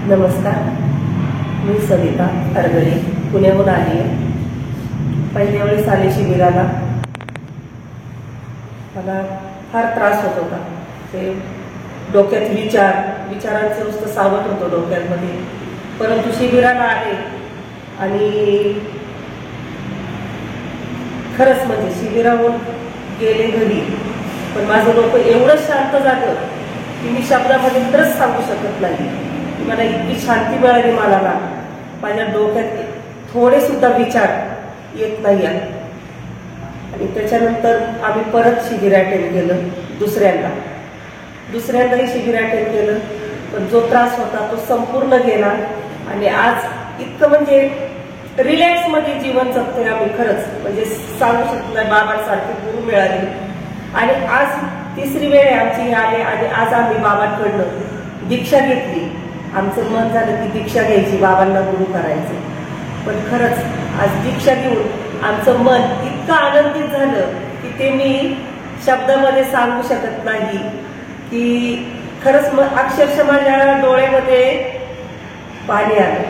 नमस्कार, मी सविता अरगळे पुण्याहून आली आहे। पहिल्या वेळेस आले शिबिराला, मला फार त्रास होत होता। ते डोक्यात विचारांचं नुसतं सावट होतं डोक्यामध्ये, परंतु शिबिराला आले आणि खरंच म्हणजे शिबिराहून गेले घरी, पण माझं डोकं एवढं शांत झालं की मी शब्दामध्ये खरंच सांगू शकत नाही। मला इतकी शांती मिळाली, मला ना माझ्या डोक्यात थोडे सुद्धा विचार येत नाही आहेत। आणि त्याच्यानंतर आम्ही परत शिबिर अटेंड केलं, दुसऱ्यांदाही शिबिर अटेंड केलं, पण जो त्रास होता तो संपूर्ण गेला आणि आज इतकं म्हणजे रिलॅक्स मध्ये जीवन जगतोय आम्ही। खरंच म्हणजे सांगू शकत नाही, बाबांसारखे गुरु मिळाले आणि आज तिसरी वेळ आमची आले आणि आज आम्ही बाबांकडनं दीक्षा घेतली। आमचं मन झालं की दीक्षा घ्यायची, बाबांना गुरु करायचं, पण खरंच आज दीक्षा घेऊन आमचं मन इतकं आनंदित झालं की ते मी शब्दामध्ये सांगू शकत नाही। की खरंच अक्षरशः माझ्या डोळ्यामध्ये पाणी आलं।